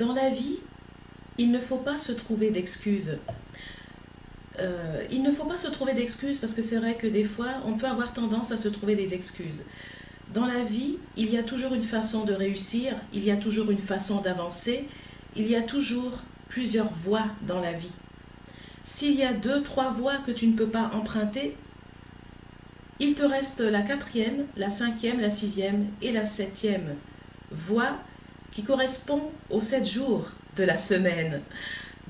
Dans la vie, il ne faut pas se trouver d'excuses. Il ne faut pas se trouver d'excuses parce que c'est vrai que des fois, on peut avoir tendance à se trouver des excuses. Dans la vie, il y a toujours une façon de réussir, il y a toujours une façon d'avancer, il y a toujours plusieurs voies dans la vie. S'il y a 2, 3 voies que tu ne peux pas emprunter, il te reste la 4e, la 5e, la 6e et la 7e voie qui correspond aux 7 jours de la semaine.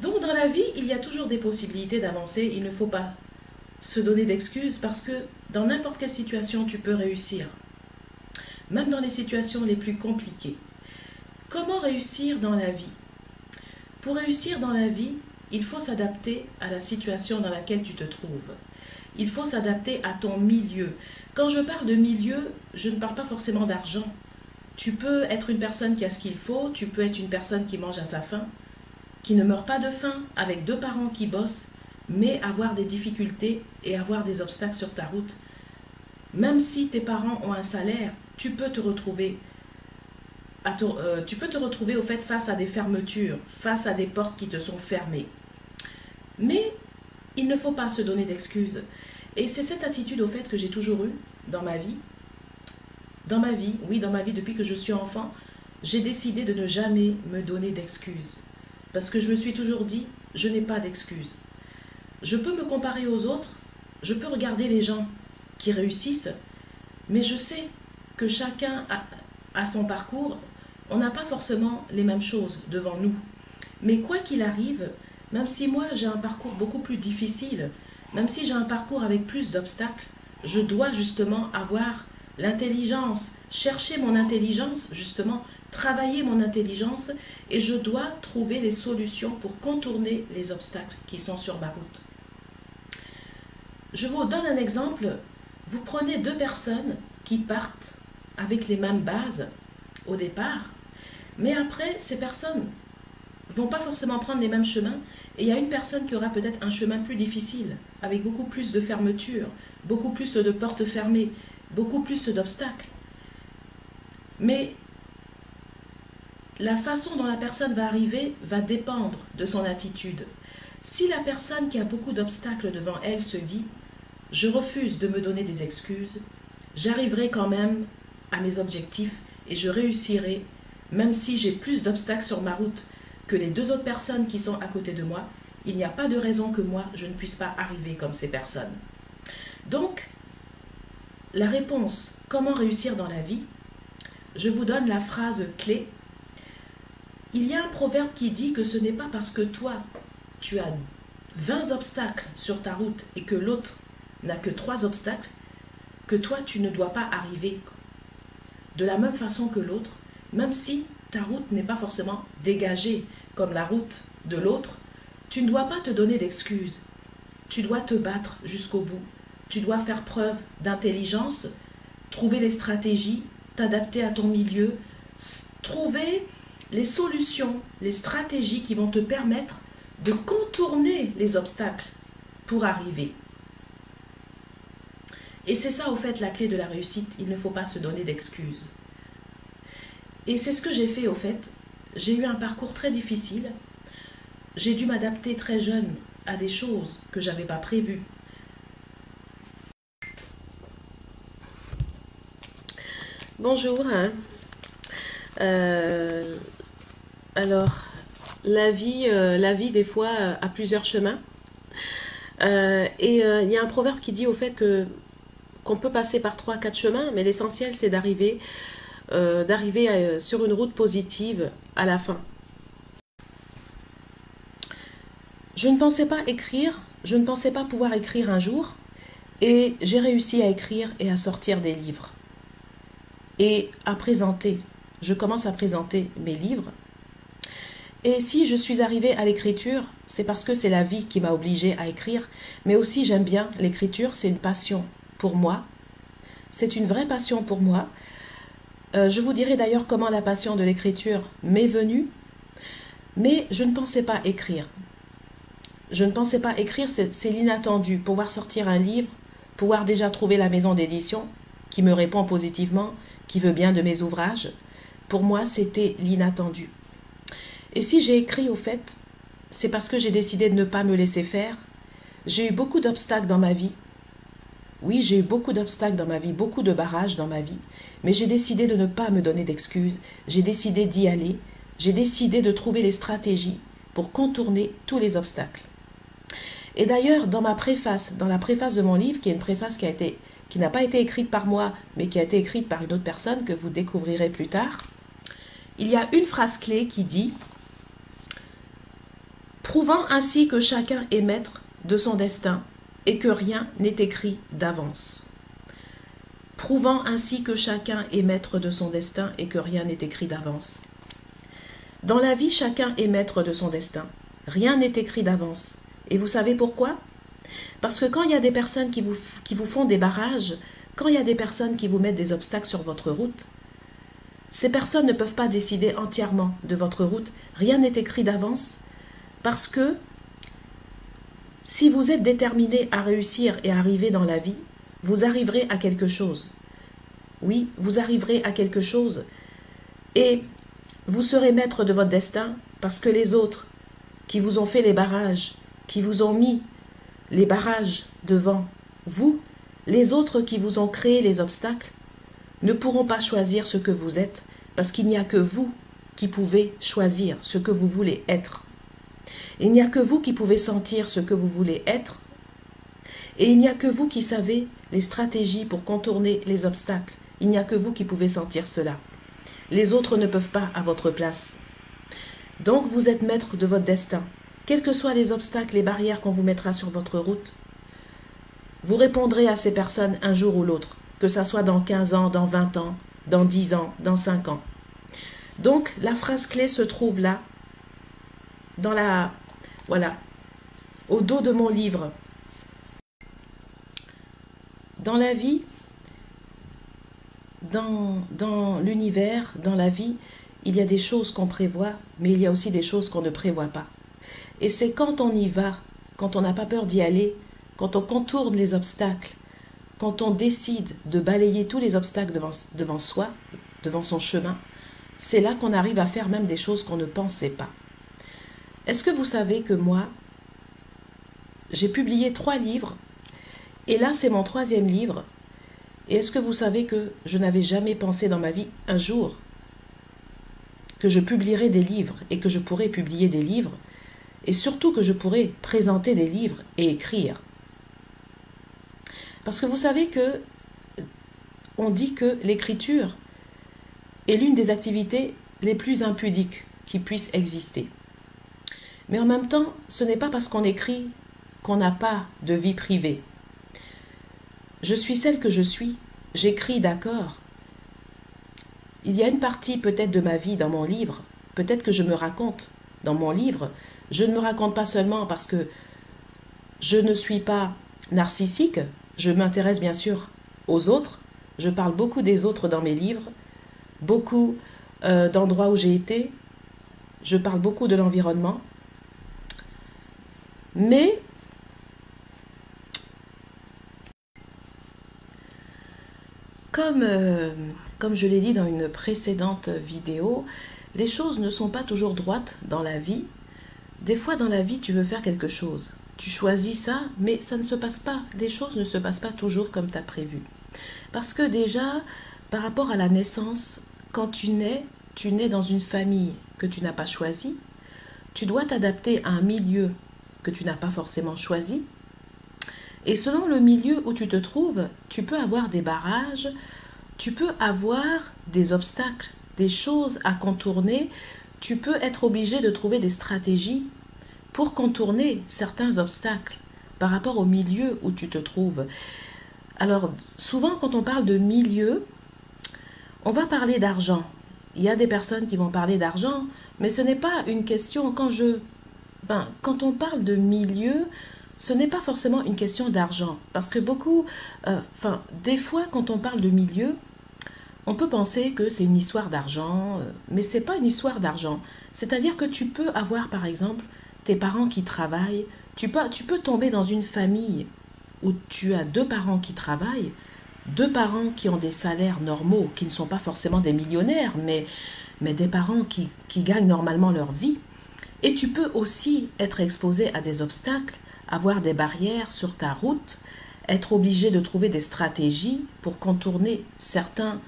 Donc dans la vie, il y a toujours des possibilités d'avancer. Il ne faut pas se donner d'excuses parce que dans n'importe quelle situation, tu peux réussir. Même dans les situations les plus compliquées. Comment réussir dans la vie? Pour réussir dans la vie, il faut s'adapter à la situation dans laquelle tu te trouves. Il faut s'adapter à ton milieu. Quand je parle de milieu, je ne parle pas forcément d'argent. Tu peux être une personne qui a ce qu'il faut, tu peux être une personne qui mange à sa faim, qui ne meurt pas de faim, avec 2 parents qui bossent, mais avoir des difficultés et avoir des obstacles sur ta route. Même si tes parents ont un salaire, tu peux te retrouver au fait face à des fermetures, face à des portes qui te sont fermées. Mais il ne faut pas se donner d'excuses. Et c'est cette attitude au fait que j'ai toujours eue dans ma vie. Dans ma vie, oui, dans ma vie depuis que je suis enfant, j'ai décidé de ne jamais me donner d'excuses. Parce que je me suis toujours dit, je n'ai pas d'excuses. Je peux me comparer aux autres, je peux regarder les gens qui réussissent, mais je sais que chacun a son parcours. On n'a pas forcément les mêmes choses devant nous. Mais quoi qu'il arrive, même si moi j'ai un parcours beaucoup plus difficile, même si j'ai un parcours avec plus d'obstacles, je dois justement avoir l'intelligence, chercher mon intelligence, justement, travailler mon intelligence, et je dois trouver les solutions pour contourner les obstacles qui sont sur ma route. Je vous donne un exemple. Vous prenez 2 personnes qui partent avec les mêmes bases au départ, mais après, ces personnes vont pas forcément prendre les mêmes chemins, et il y a une personne qui aura peut-être un chemin plus difficile, avec beaucoup plus de fermetures, beaucoup plus de portes fermées, beaucoup plus d'obstacles. Mais la façon dont la personne va arriver va dépendre de son attitude. Si la personne qui a beaucoup d'obstacles devant elle se dit « Je refuse de me donner des excuses, j'arriverai quand même à mes objectifs et je réussirai, même si j'ai plus d'obstacles sur ma route que les 2 autres personnes qui sont à côté de moi, il n'y a pas de raison que moi, je ne puisse pas arriver comme ces personnes. » Donc, la réponse « Comment réussir dans la vie ?» Je vous donne la phrase clé. Il y a un proverbe qui dit que ce n'est pas parce que toi, tu as 20 obstacles sur ta route et que l'autre n'a que 3 obstacles, que toi, tu ne dois pas arriver de la même façon que l'autre, même si ta route n'est pas forcément dégagée comme la route de l'autre. Tu ne dois pas te donner d'excuses. Tu dois te battre jusqu'au bout. Tu dois faire preuve d'intelligence, trouver les stratégies, t'adapter à ton milieu, trouver les solutions, les stratégies qui vont te permettre de contourner les obstacles pour arriver. Et c'est ça, au fait, la clé de la réussite. Il ne faut pas se donner d'excuses. Et c'est ce que j'ai fait, au fait. J'ai eu un parcours très difficile. J'ai dû m'adapter très jeune à des choses que je n'avais pas prévues. Bonjour. Alors, la vie, des fois, a plusieurs chemins. Il y a un proverbe qui dit, au fait, qu'on peut passer par 3-4 chemins, mais l'essentiel, c'est d'arriver sur une route positive à la fin. Je ne pensais pas écrire, je ne pensais pas pouvoir écrire un jour, et j'ai réussi à écrire et à sortir des livres. Et à présenter, je commence à présenter mes livres. Et si je suis arrivée à l'écriture, c'est parce que c'est la vie qui m'a obligée à écrire, mais aussi j'aime bien l'écriture, c'est une passion pour moi. C'est une vraie passion pour moi. Je vous dirai d'ailleurs comment la passion de l'écriture m'est venue, mais je ne pensais pas écrire. Je ne pensais pas écrire, c'est l'inattendu. Pouvoir sortir un livre, pouvoir déjà trouver la maison d'édition qui me répond positivement, qui veut bien de mes ouvrages. Pour moi, c'était l'inattendu. Et si j'ai écrit au fait, c'est parce que j'ai décidé de ne pas me laisser faire. J'ai eu beaucoup d'obstacles dans ma vie. Oui, j'ai eu beaucoup d'obstacles dans ma vie, beaucoup de barrages dans ma vie. Mais j'ai décidé de ne pas me donner d'excuses. J'ai décidé d'y aller. J'ai décidé de trouver les stratégies pour contourner tous les obstacles. Et d'ailleurs, dans la préface de mon livre, qui est une préface qui n'a pas été écrite par moi, mais qui a été écrite par une autre personne que vous découvrirez plus tard, il y a une phrase clé qui dit « Prouvant ainsi que chacun est maître de son destin et que rien n'est écrit d'avance. » Prouvant ainsi que chacun est maître de son destin et que rien n'est écrit d'avance. Dans la vie, chacun est maître de son destin. Rien n'est écrit d'avance. Et vous savez pourquoi? Parce que quand il y a des personnes qui vous font des barrages, quand il y a des personnes qui vous mettent des obstacles sur votre route, ces personnes ne peuvent pas décider entièrement de votre route. Rien n'est écrit d'avance parce que si vous êtes déterminé à réussir et à arriver dans la vie, vous arriverez à quelque chose. Oui, vous arriverez à quelque chose et vous serez maître de votre destin parce que les autres qui vous ont fait les barrages, qui vous ont mis les barrages devant vous, les autres qui vous ont créé les obstacles, ne pourront pas choisir ce que vous êtes parce qu'il n'y a que vous qui pouvez choisir ce que vous voulez être. Il n'y a que vous qui pouvez sentir ce que vous voulez être et il n'y a que vous qui savez les stratégies pour contourner les obstacles. Il n'y a que vous qui pouvez sentir cela. Les autres ne peuvent pas à votre place. Donc vous êtes maître de votre destin. Quels que soient les obstacles, les barrières qu'on vous mettra sur votre route, vous répondrez à ces personnes un jour ou l'autre, que ça soit dans 15 ans, dans 20 ans, dans 10 ans, dans 5 ans. Donc la phrase clé se trouve là, voilà, au dos de mon livre. Dans la vie, dans l'univers, dans la vie, il y a des choses qu'on prévoit, mais il y a aussi des choses qu'on ne prévoit pas. Et c'est quand on y va, quand on n'a pas peur d'y aller, quand on contourne les obstacles, quand on décide de balayer tous les obstacles devant soi, devant son chemin, c'est là qu'on arrive à faire même des choses qu'on ne pensait pas. Est-ce que vous savez que moi, j'ai publié 3 livres, et là c'est mon 3e livre, et est-ce que vous savez que je n'avais jamais pensé dans ma vie un jour que je publierais des livres et que je pourrais publier des livres et surtout que je pourrais présenter des livres et écrire. Parce que vous savez que on dit que l'écriture est l'une des activités les plus impudiques qui puissent exister. Mais en même temps, ce n'est pas parce qu'on écrit qu'on n'a pas de vie privée. Je suis celle que je suis, j'écris, d'accord. Il y a une partie peut-être de ma vie dans mon livre, peut-être que je me raconte dans mon livre. Je ne me raconte pas seulement parce que je ne suis pas narcissique, je m'intéresse bien sûr aux autres, je parle beaucoup des autres dans mes livres, beaucoup d'endroits où j'ai été, je parle beaucoup de l'environnement, mais comme je l'ai dit dans une précédente vidéo, les choses ne sont pas toujours droites dans la vie. Des fois dans la vie, tu veux faire quelque chose. Tu choisis ça, mais ça ne se passe pas. Les choses ne se passent pas toujours comme tu as prévu. Parce que déjà, par rapport à la naissance, quand tu nais dans une famille que tu n'as pas choisie. Tu dois t'adapter à un milieu que tu n'as pas forcément choisi. Et selon le milieu où tu te trouves, tu peux avoir des barrages, tu peux avoir des obstacles, des choses à contourner. Tu peux être obligé de trouver des stratégies pour contourner certains obstacles par rapport au milieu où tu te trouves. Alors, souvent quand on parle de milieu, on va parler d'argent. Il y a des personnes qui vont parler d'argent, mais ce n'est pas une question, quand on parle de milieu, ce n'est pas forcément une question d'argent. Parce que des fois quand on parle de milieu, on peut penser que c'est une histoire d'argent, mais ce n'est pas une histoire d'argent. C'est-à-dire que tu peux avoir par exemple tes parents qui travaillent, tu peux tomber dans une famille où tu as 2 parents qui travaillent, 2 parents qui ont des salaires normaux, qui ne sont pas forcément des millionnaires, mais mais des parents qui gagnent normalement leur vie. Et tu peux aussi être exposé à des obstacles, avoir des barrières sur ta route, être obligé de trouver des stratégies pour contourner certains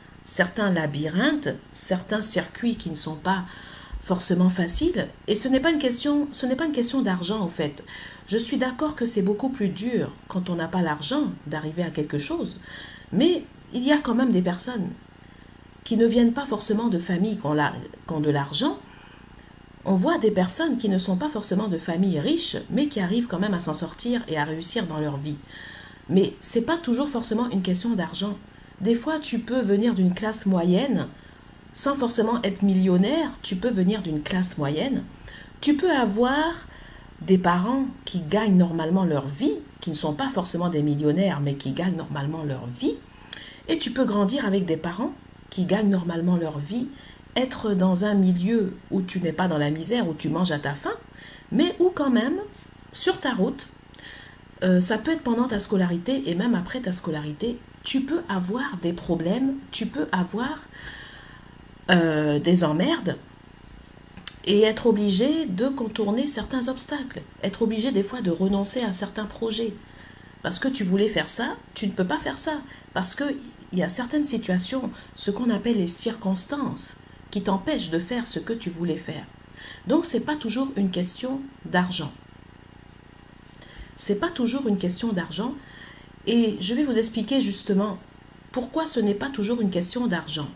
labyrinthes, certains circuits qui ne sont pas forcément faciles. Et ce n'est pas une question d'argent en fait. Je suis d'accord que c'est beaucoup plus dur quand on n'a pas l'argent d'arriver à quelque chose, mais il y a quand même des personnes qui ne viennent pas forcément de familles qui ont de l'argent. On voit des personnes qui ne sont pas forcément de familles riches, mais qui arrivent quand même à s'en sortir et à réussir dans leur vie. Mais ce n'est pas toujours forcément une question d'argent. Des fois, tu peux venir d'une classe moyenne, sans forcément être millionnaire, tu peux venir d'une classe moyenne. Tu peux avoir des parents qui gagnent normalement leur vie, qui ne sont pas forcément des millionnaires, mais qui gagnent normalement leur vie. Et tu peux grandir avec des parents qui gagnent normalement leur vie, être dans un milieu où tu n'es pas dans la misère, où tu manges à ta faim, mais où quand même, sur ta route, ça peut être pendant ta scolarité et même après ta scolarité, tu peux avoir des problèmes, tu peux avoir des emmerdes et être obligé de contourner certains obstacles, être obligé des fois de renoncer à certains projets. Parce que tu voulais faire ça, tu ne peux pas faire ça. Parce qu'il y a certaines situations, ce qu'on appelle les circonstances, qui t'empêchent de faire ce que tu voulais faire. Donc, ce n'est pas toujours une question d'argent. Ce n'est pas toujours une question d'argent. Et je vais vous expliquer justement pourquoi ce n'est pas toujours une question d'argent.